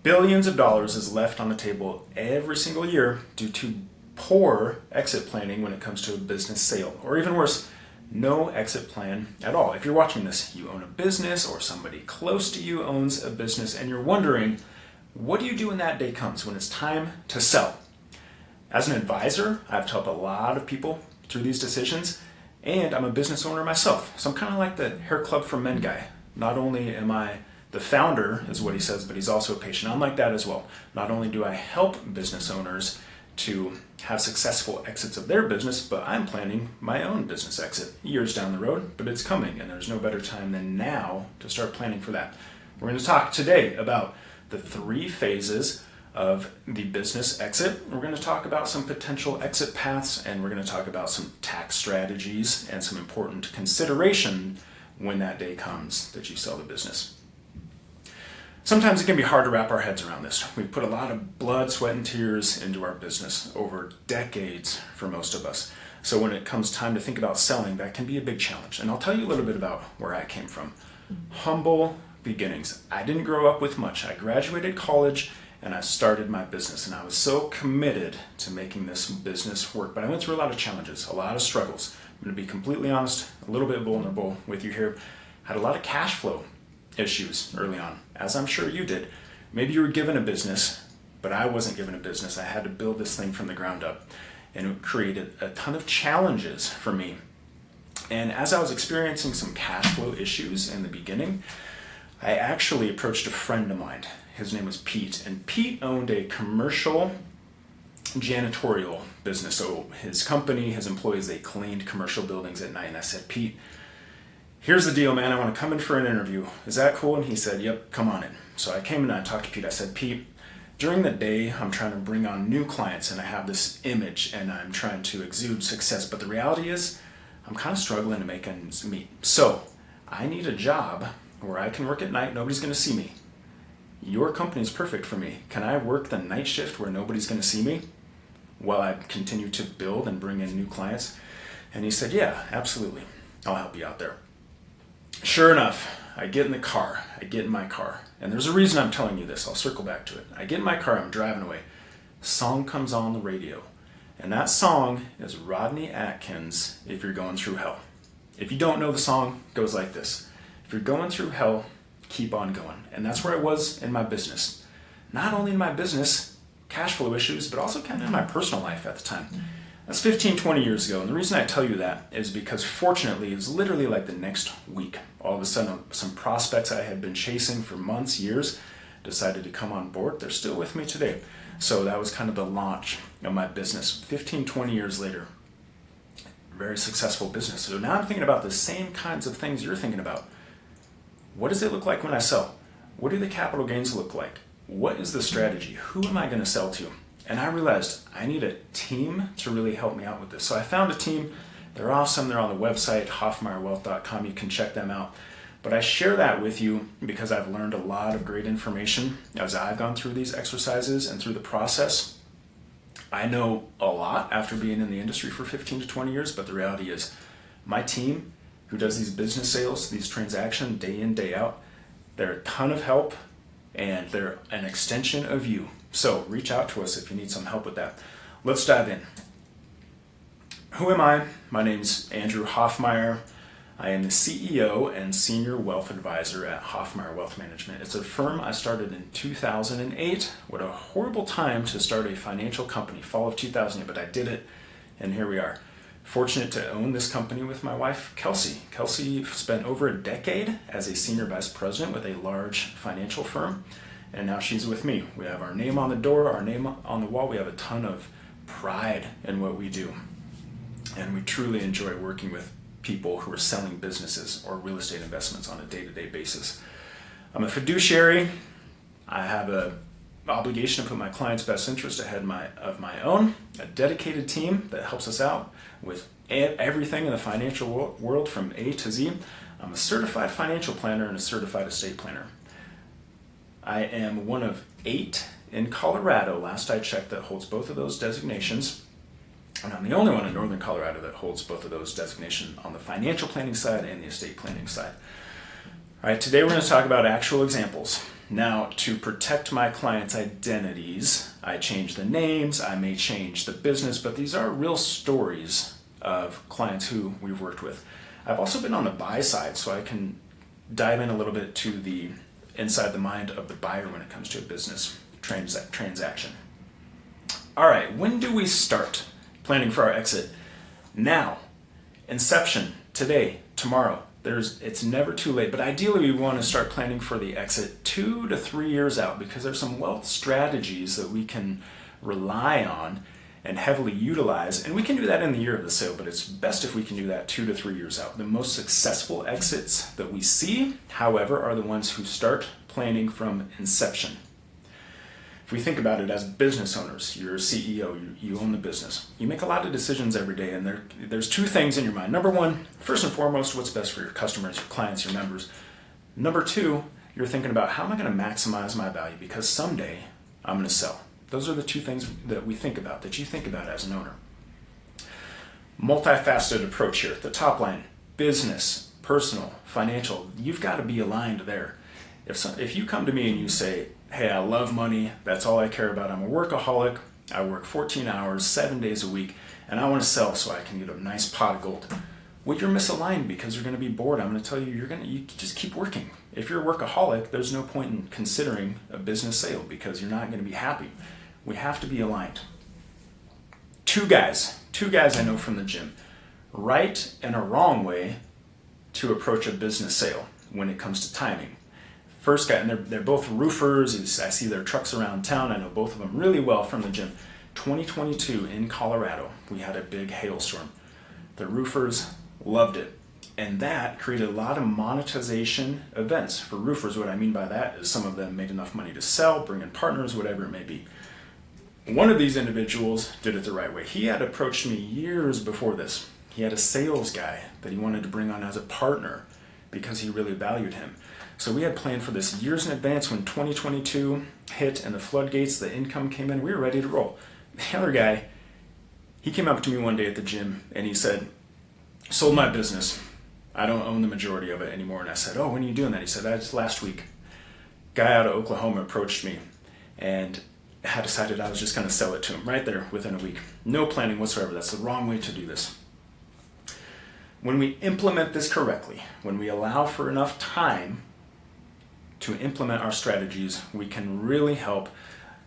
Billions of dollars is left on the table every single year due to poor exit planning when it comes to a business sale, or even worse, no exit plan at all. If you're watching this, you own a business or somebody close to you owns a business and you're wondering, what do you do when that day comes, when it's time to sell? As an advisor, I've helped a lot of people through these decisions, and I'm a business owner myself. So I'm kind of like the hair club for men guy. Not only am I the founder, is what he says, but he's also a patient. I'm like that as well. Not only do I help business owners to have successful exits of their business, but I'm planning my own business exit years down the road, but it's coming, and there's no better time than now to start planning for that. We're going to talk today about the 3 phases of the business exit. We're going to talk about some potential exit paths, and we're going to talk about some tax strategies and some important consideration when that day comes that you sell the business. Sometimes it can be hard to wrap our heads around this. We've put a lot of blood, sweat, and tears into our business over decades for most of us. So when it comes time to think about selling, that can be a big challenge. And I'll tell you a little bit about where I came from. Humble beginnings. I didn't grow up with much. I graduated college and I started my business, and I was so committed to making this business work. But I went through a lot of challenges, a lot of struggles. I'm going to be completely honest, a little bit vulnerable with you here. Had a lot of cash flow issues early on, as I'm sure you did. Maybe you were given a business, but I wasn't given a business. I had to build this thing from the ground up, and it created a ton of challenges for me. And as I was experiencing some cash flow issues in the beginning, I actually approached a friend of mine. His name was Pete, and Pete owned a commercial janitorial business. So his company, his employees, they cleaned commercial buildings at night. And I said, Pete, here's the deal, man. I want to come in for an interview. Is that cool? And he said, yep, come on in. So I came in and I talked to Pete. I said, Pete, during the day, I'm trying to bring on new clients and I have this image and I'm trying to exude success. But the reality is I'm kind of struggling to make ends meet. So I need a job where I can work at night. Nobody's going to see me. Your company is perfect for me. Can I work the night shift where nobody's going to see me while I continue to build and bring in new clients? And he said, yeah, absolutely. I'll help you out there. Sure enough, I get in my car, and there's a reason I'm telling you this. I'll circle back to it. I get in my car, I'm driving away. Song comes on the radio, and that song is Rodney Atkins, If You're Going Through Hell. If you don't know the song, it goes like this. If you're going through hell, keep on going. And that's where I was in my business. Not only in my business, cash flow issues, but also kind of in my personal life at the time. That's 15, 20 years ago. And the reason I tell you that is because fortunately, it was literally like the next week. All of a sudden, some prospects I had been chasing for months, years, decided to come on board. They're still with me today. So that was kind of the launch of my business. 15, 20 years later, very successful business. So now I'm thinking about the same kinds of things you're thinking about. What does it look like when I sell? What do the capital gains look like? What is the strategy? Who am I going to sell to? And I realized I need a team to really help me out with this. So I found a team. They're awesome. They're on the website, hoffmeyerwealth.com. You can check them out. But I share that with you because I've learned a lot of great information as I've gone through these exercises and through the process. I know a lot after being in the industry for 15 to 20 years, but the reality is my team who does these business sales, these transactions day in, day out, they're a ton of help and they're an extension of you. So reach out to us if you need some help with that. Let's dive in. Who am I? My name's Andrew Hoffmeyer. I am the CEO and Senior Wealth Advisor at Hoffmeyer Wealth Management. It's a firm I started in 2008. What a horrible time to start a financial company, fall of 2008, but I did it, and here we are. Fortunate to own this company with my wife, Kelsey. Kelsey spent over a decade as a senior vice president with a large financial firm, and now she's with me. We have our name on the door, our name on the wall. We have a ton of pride in what we do, and we truly enjoy working with people who are selling businesses or real estate investments on a day-to-day basis. I'm a fiduciary. I have an obligation to put my client's best interest ahead of my own, a dedicated team that helps us out with everything in the financial world from A to Z. I'm a certified financial planner and a certified estate planner. I am one of 8 in Colorado, last I checked, that holds both of those designations. And I'm the only one in Northern Colorado that holds both of those designations on the financial planning side and the estate planning side. All right, today we're going to talk about actual examples Now, to protect my clients' identities, I change the names, I may change the business, but these are real stories of clients who we've worked with. I've also been on the buy side, so I can dive in a little bit to the inside the mind of the buyer when it comes to a business transaction. All right, when do we start planning for our exit? Now. Inception, today, tomorrow. It's never too late, but ideally we want to start planning for the exit 2 to 3 years out, because there's some wealth strategies that we can rely on and heavily utilize, and we can do that in the year of the sale, but it's best if we can do that 2 to 3 years out. The most successful exits that we see, however, are the ones who start planning from inception. If we think about it as business owners, you're a CEO, you own the business. You make a lot of decisions every day, and there's 2 things in your mind. Number 1, first and foremost, what's best for your customers, your clients, your members. Number 2, you're thinking about, how am I going to maximize my value, because someday I'm going to sell. Those are the 2 things that we think about, that you think about as an owner. Multifaceted approach here. The top line, business, personal, financial, you've got to be aligned there. If you come to me and you say, hey, I love money, that's all I care about, I'm a workaholic, I work 14 hours, 7 days a week, and I want to sell so I can get a nice pot of gold. Well, you're misaligned, because you're going to be bored. I'm going to tell you, you just keep working. If you're a workaholic, there's no point in considering a business sale, because you're not going to be happy. We have to be aligned. Two guys I know from the gym, right and a wrong way to approach a business sale when it comes to timing. First guy, and they're both roofers. I see their trucks around town. I know both of them really well from the gym. 2022 in Colorado, we had a big hailstorm. The roofers loved it, and that created a lot of monetization events for roofers. What I mean by that is some of them made enough money to sell, bring in partners, whatever it may be. One of these individuals did it the right way. He had approached me years before this. He had a sales guy that he wanted to bring on as a partner because he really valued him. So we had planned for this years in advance. When 2022 hit and the floodgates, the income came in, we were ready to roll. The other guy, he came up to me one day at the gym and he said, sold my business. I don't own the majority of it anymore. And I said, oh, when are you doing that? He said, that's last week. Guy out of Oklahoma approached me and had decided I was just going to sell it to him right there within a week. No planning whatsoever. That's the wrong way to do this. When we implement this correctly, when we allow for enough time to implement our strategies, we can really help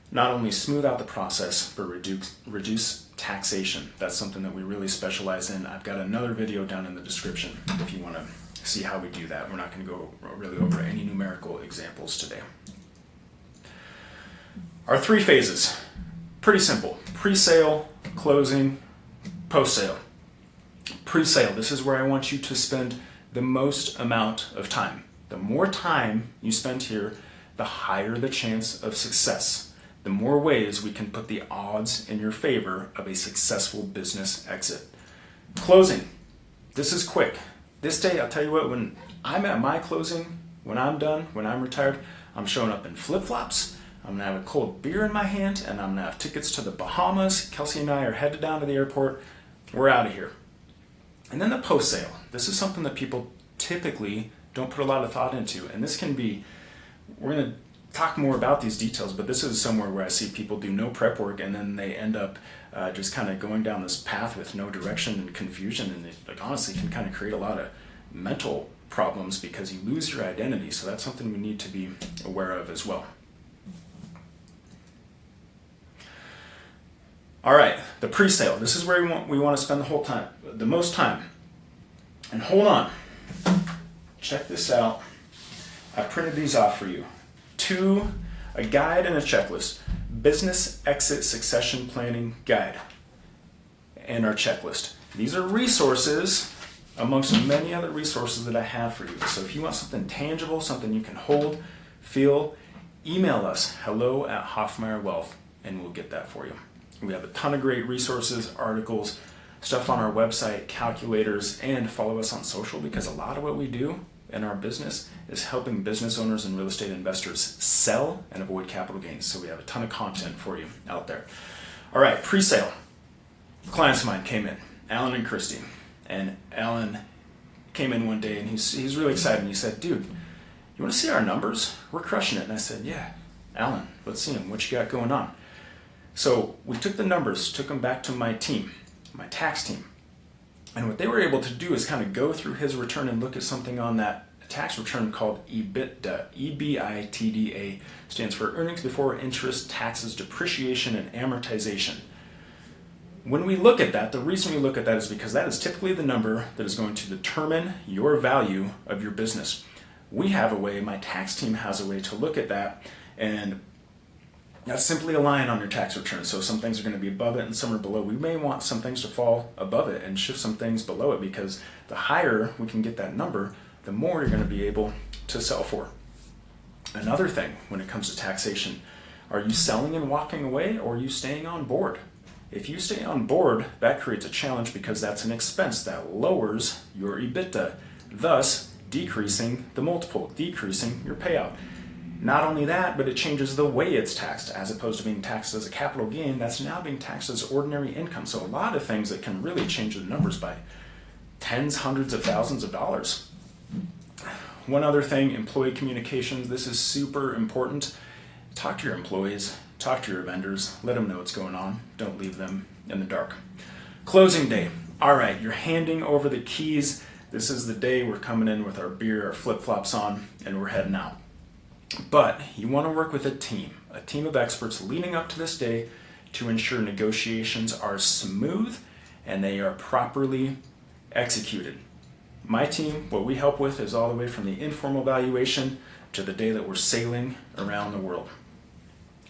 not only smooth out the process, but reduce taxation. That's something that we really specialize in. I've got another video down in the description if you want to see how we do that. We're not going to go really over any numerical examples today. Our 3 phases, pretty simple. Pre-sale, closing, post-sale. Pre-sale, this is where I want you to spend the most amount of time. The more time you spend here, the higher the chance of success. The more ways we can put the odds in your favor of a successful business exit. Closing, this is quick. This day, I'll tell you what, when I'm at my closing, when I'm done, when I'm retired, I'm showing up in flip-flops. I'm going to have a cold beer in my hand, and I'm going to have tickets to the Bahamas. Kelsey and I are headed down to the airport. We're out of here. And then the post-sale. This is something that people typically don't put a lot of thought into. And this can be, we're going to talk more about these details, but this is somewhere where I see people do no prep work, and then they end up just kind of going down this path with no direction and confusion. And it honestly can kind of create a lot of mental problems because you lose your identity. So that's something we need to be aware of as well. All right, the pre-sale. This is where we want to spend the most time. And hold on. Check this out. I printed these off for you. 2, a guide and a checklist. Business Exit Succession Planning Guide and our checklist. These are resources amongst many other resources that I have for you. So if you want something tangible, something you can hold, feel, email us, hello@hoffmeyerwealth, and we'll get that for you. We have a ton of great resources, articles, stuff on our website, calculators, and follow us on social, because a lot of what we do in our business is helping business owners and real estate investors sell and avoid capital gains. So we have a ton of content for you out there. All right, pre-sale. Clients of mine came in, Alan and Christy. And Alan came in one day and he's really excited. And he said, dude, you you want to see our numbers? We're crushing it. And I said, yeah, Alan, let's see them. What you got going on? So we took the numbers, took them back to my team, my tax team. And what they were able to do is kind of go through his return and look at something on that tax return called EBITDA. EBITDA stands for earnings before interest, taxes, depreciation, and amortization. When we look at that, the reason we look at that is because that is typically the number that is going to determine your value of your business. We have a way, my tax team has a way to look at that, and that's simply a line on your tax return. So some things are going to be above it and some are below. We may want some things to fall above it and shift some things below it, because the higher we can get that number, the more you're going to be able to sell for. Another thing when it comes to taxation, are you selling and walking away, or are you staying on board? If you stay on board, that creates a challenge because that's an expense that lowers your EBITDA, thus decreasing the multiple, decreasing your payout. Not only that, but it changes the way it's taxed. As opposed to being taxed as a capital gain, that's now being taxed as ordinary income. So a lot of things that can really change the numbers by tens, hundreds of thousands of dollars. One other thing, employee communications. This is super important. Talk to your employees, talk to your vendors, let them know what's going on. Don't leave them in the dark. Closing day. All right, you're handing over the keys. This is the day we're coming in with our beer, our flip-flops on, and we're heading out. But you want to work with a team of experts leading up to this day to ensure negotiations are smooth and they are properly executed. My team, what we help with is all the way from the informal valuation to the day that we're sailing around the world.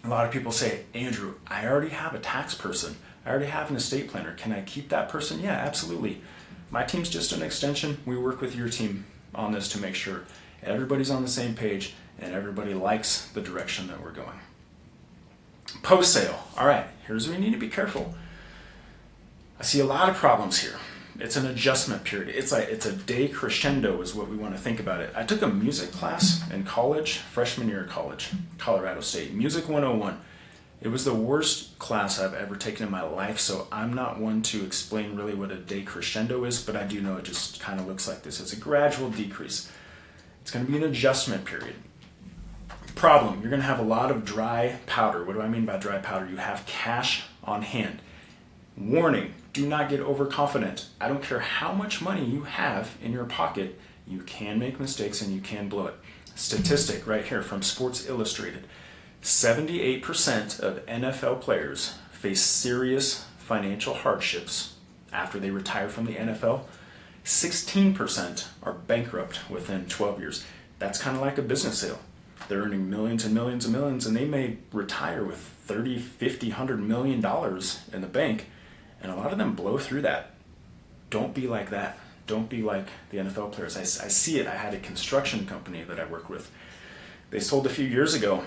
A lot of people say, Andrew, I already have a tax person. I already have an estate planner. Can I keep that person? Yeah, absolutely. My team's just an extension. We work with your team on this to make sure everybody's on the same page and everybody likes the direction that we're going. Post-sale. All right, here's where you need to be careful. I see a lot of problems here. It's an adjustment period. It's a day crescendo is what we want to think about it. I took a music class in college, freshman year of college, Colorado State, Music 101. It was the worst class I've ever taken in my life, so I'm not one to explain really what a day crescendo is, but I do know it just kind of looks like this. It's a gradual decrease. It's going to be an adjustment period. Problem, you're going to have a lot of dry powder. What do I mean by dry powder? You have cash on hand. Warning, do not get overconfident. I don't care how much money you have in your pocket, you can make mistakes and you can blow it. Statistic right here from Sports Illustrated. 78% of NFL players face serious financial hardships after they retire from the NFL. 16% are bankrupt within 12 years. That's kind of like a business sale. They're earning millions and millions and millions, and they may retire with 30, 50, $100 million in the bank, and a lot of them blow through that. Don't be like that. Don't be like the NFL players. I see it. I had a construction company that I work with. They sold a few years ago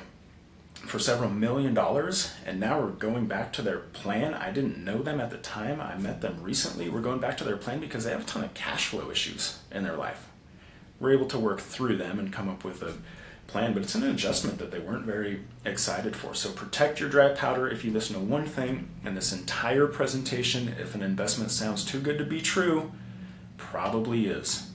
for several $1 million, and now we're going back to their plan. I didn't know them at the time. I met them recently. We're going back to their plan because they have a ton of cash flow issues in their life. We're able to work through them and come up with a plan, but it's an adjustment that they weren't very excited for. So protect your dry powder. If you listen to one thing in this entire presentation, if an investment sounds too good to be true, probably is.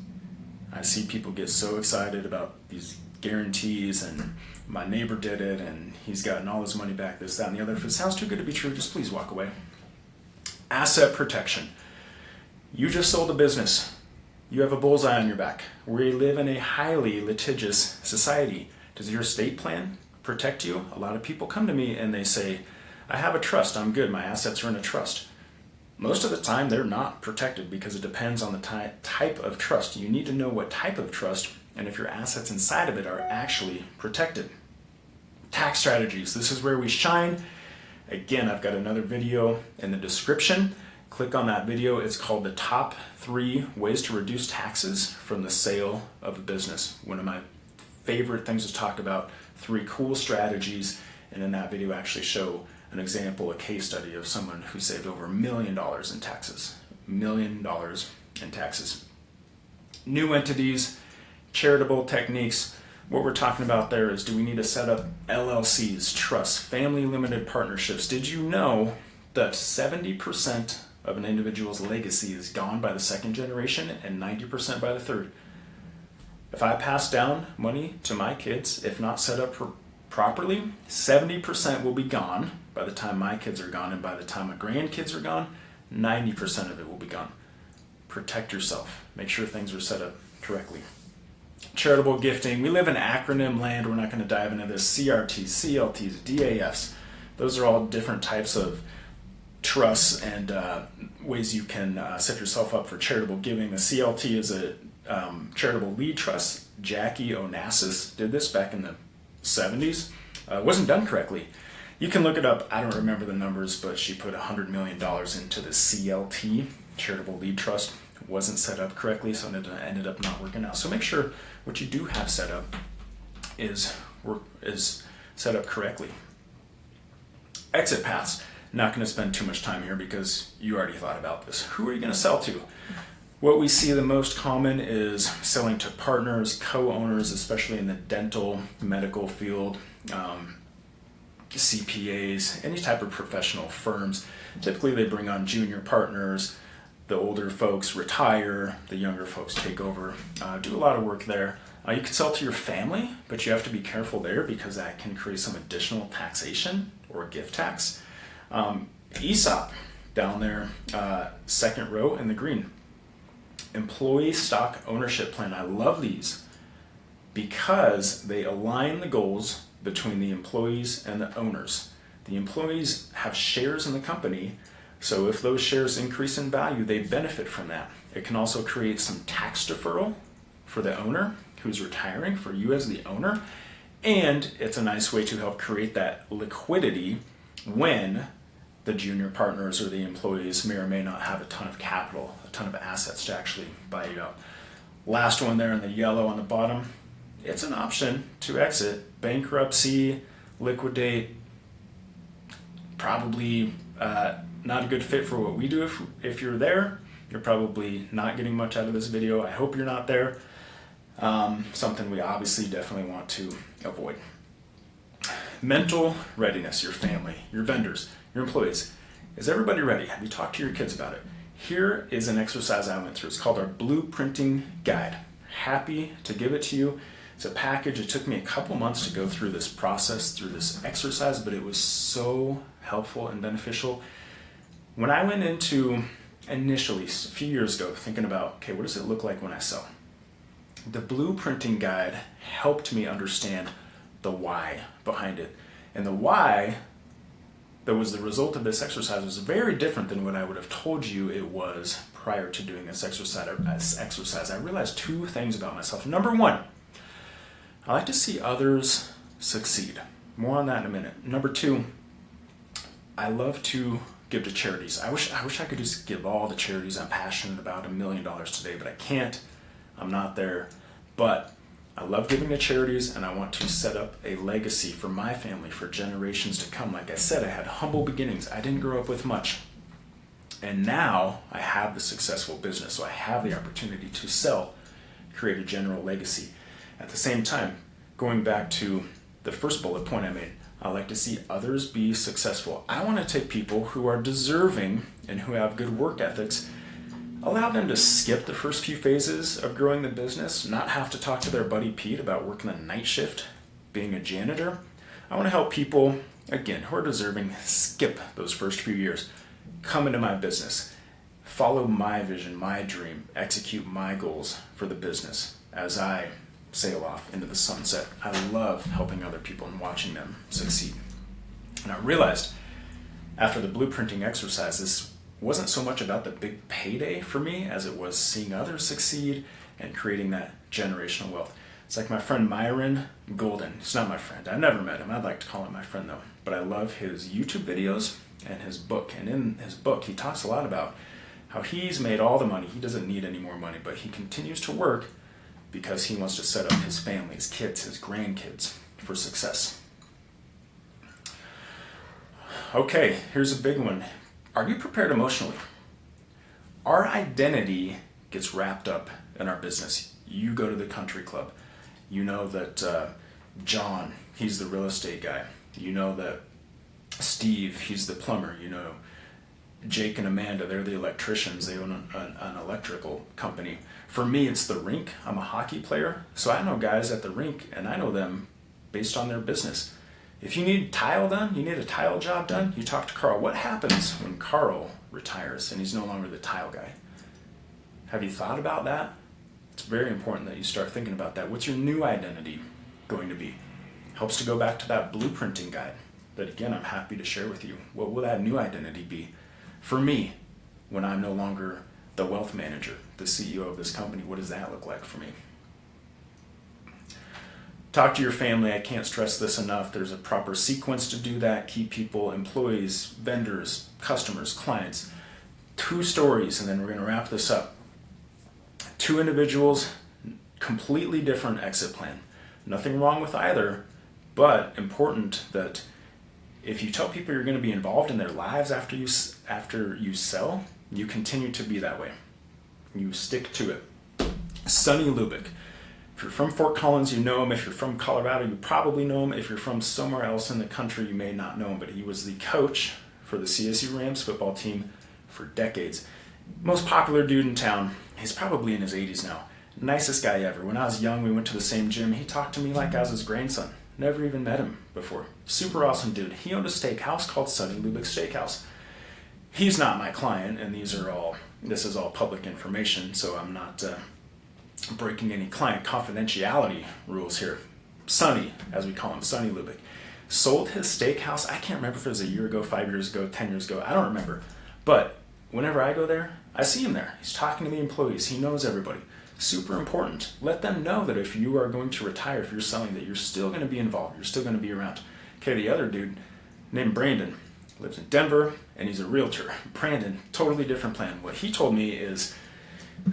I see people get so excited about these guarantees and my neighbor did it and he's gotten all his money back, this, that, and the other. If it sounds too good to be true, just please walk away. Asset protection. You just sold a business. You have a bullseye on your back. We live in a highly litigious society. Does your estate plan protect you? A lot of people come to me and they say, I have a trust, I'm good, my assets are in a trust. Most of the time they're not protected because it depends on the type of trust. You need to know what type of trust and if your assets inside of it are actually protected. Tax strategies, this is where we shine. Again, I've got another video in the description. Click on that video. It's called The Top 3 Ways to Reduce Taxes from the Sale of a Business. One of my favorite things to talk about, 3 cool strategies, and in that video I actually show an example, a case study of someone who saved over $1 million in taxes. $1 million in taxes. New entities, charitable techniques. What we're talking about there is, do we need to set up LLCs, trusts, family limited partnerships? Did you know that 70% of an individual's legacy is gone by the second generation and 90% by the third? If I pass down money to my kids, if not set up properly, 70% will be gone by the time my kids are gone, and by the time my grandkids are gone, 90% of it will be gone. Protect yourself. Make sure things are set up correctly. Charitable gifting. We live in acronym land. We're not going to dive into this. CRTs, CLTs, DAFs. Those are all different types of trusts and ways you can set yourself up for charitable giving. The CLT is a charitable lead trust. Jackie Onassis did this back in the 70s. It wasn't done correctly. You can look it up. I don't remember the numbers, but she put $100 million into the CLT, charitable lead trust. It wasn't set up correctly, so it ended up not working out. So make sure what you do have set up is set up correctly. Exit paths. Not going to spend too much time here because you already thought about this. Who are you going to sell to? What we see the most common is selling to partners, co-owners, especially in the dental, medical field, CPAs, any type of professional firms. Typically they bring on junior partners. The older folks retire, the younger folks take over, do a lot of work there. You can sell to your family, but you have to be careful there because that can create some additional taxation or gift tax. ESOP down there, second row in the green. Employee stock ownership plan. I love these because they align the goals between the employees and the owners. The employees have shares in the company, so if those shares increase in value, they benefit from that. It can also create some tax deferral for the owner who's retiring, for you as the owner, and it's a nice way to help create that liquidity when the junior partners or the employees may or may not have a ton of capital, a ton of assets to actually buy you out. Last one there in the yellow on the bottom, it's an option to exit. Bankruptcy, liquidate, probably not a good fit for what we do. If you're there, you're probably not getting much out of this video. I hope you're not there. Something we obviously definitely want to avoid. Mental readiness, your family, your vendors, your employees. Is everybody ready? Have you talked to your kids about it? Here is an exercise I went through. It's called our blueprinting guide. Happy to give it to you. It's a package. It took me a couple months to go through this process, through this exercise, but it was so helpful and beneficial. When I went into initially, a few years ago, thinking about, okay, what does it look like when I sell? The blueprinting guide helped me understand the why behind it. And the why that was the result of this exercise was very different than what I would have told you it was prior to doing this exercise. I realized two things about myself. Number one, I like to see others succeed. More on that in a minute. Number two, I love to give to charities. I wish I could just give all the charities I'm passionate about $1 million today, but I can't. I'm not there. But I love giving to charities, and I want to set up a legacy for my family for generations to come. Like I said, I had humble beginnings. I didn't grow up with much. And now I have the successful business, so I have the opportunity to sell, create a general legacy. At the same time, going back to the first bullet point I made, I like to see others be successful. I want to take people who are deserving and who have good work ethics, allow them to skip the first few phases of growing the business, not have to talk to their buddy Pete about working the night shift, being a janitor. I want to help people, again, who are deserving, skip those first few years, come into my business, follow my vision, my dream, execute my goals for the business as I sail off into the sunset. I love helping other people and watching them succeed. And I realized after the blueprinting exercise, this wasn't so much about the big payday for me as it was seeing others succeed and creating that generational wealth. It's like my friend Myron Golden. He's not my friend. I've never met him. I'd like to call him my friend though. But I love his YouTube videos and his book. And in his book, he talks a lot about how he's made all the money. He doesn't need any more money, but he continues to work because he wants to set up his family, his kids, his grandkids for success. Okay, here's a big one. Are you prepared emotionally? Our identity gets wrapped up in our business. You go to the country club. You know that John, he's the real estate guy. You know that Steve, he's the plumber. You know Jake and Amanda, they're the electricians. They own an electrical company. For me, it's the rink. I'm a hockey player, so I know guys at the rink, and I know them based on their business. If you need tile done, you need a tile job done, you talk to Carl. What happens when Carl retires and he's no longer the tile guy? Have you thought about that? It's very important that you start thinking about that. What's your new identity going to be? Helps to go back to that blueprinting guide that, again, I'm happy to share with you. What will that new identity be? For me, when I'm no longer the wealth manager, the CEO of this company, what does that look like for me? Talk to your family. I can't stress this enough. There's a proper sequence to do that. Key people, employees, vendors, customers, clients. 2 stories, and then we're going to wrap this up. 2 individuals, completely different exit plan. Nothing wrong with either, but important that if you tell people you're going to be involved in their lives after you sell, you continue to be that way. You stick to it. Sonny Lubick. If you're from Fort Collins, you know him. If you're from Colorado, you probably know him. If you're from somewhere else in the country, you may not know him, but he was the coach for the CSU Rams football team for decades. Most popular dude in town. He's probably in his 80s now. Nicest guy ever. When I was young, we went to the same gym. He talked to me like I was his grandson. Never even met him before. Super awesome dude. He owned a steakhouse called Sonny Lubick Steakhouse. He's not my client, and this is all public information, so I'm not breaking any client confidentiality rules here. Sonny, as we call him, Sonny Lubick, sold his steakhouse. I can't remember if it was a year ago, 5 years ago, 10 years ago. I don't remember. But whenever I go there, I see him there. He's talking to the employees. He knows everybody. Super important. Let them know that if you are going to retire, if you're selling, that you're still going to be involved. You're still going to be around. Okay, the other dude named Brandon lives in Denver, and he's a realtor. Brandon, totally different plan. What he told me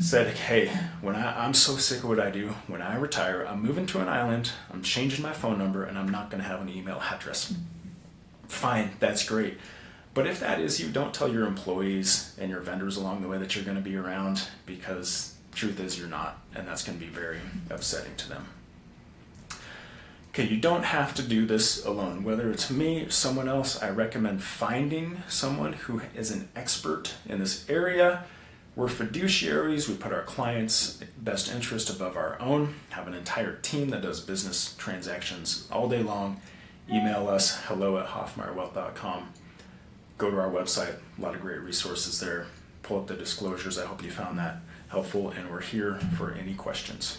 said, hey, when I'm so sick of what I do, when I retire, I'm moving to an island, I'm changing my phone number, and I'm not going to have an email address. Fine, that's great. But if that is you, don't tell your employees and your vendors along the way that you're going to be around, because truth is you're not, and that's going to be very upsetting to them. Okay, you don't have to do this alone. Whether it's me or someone else, I recommend finding someone who is an expert in this area. We're fiduciaries. We put our clients' best interest above our own. Have an entire team that does business transactions all day long. Email us, hello@hoffmeyerwealth.com. Go to our website. A lot of great resources there. Pull up the disclosures. I hope you found that helpful, and we're here for any questions.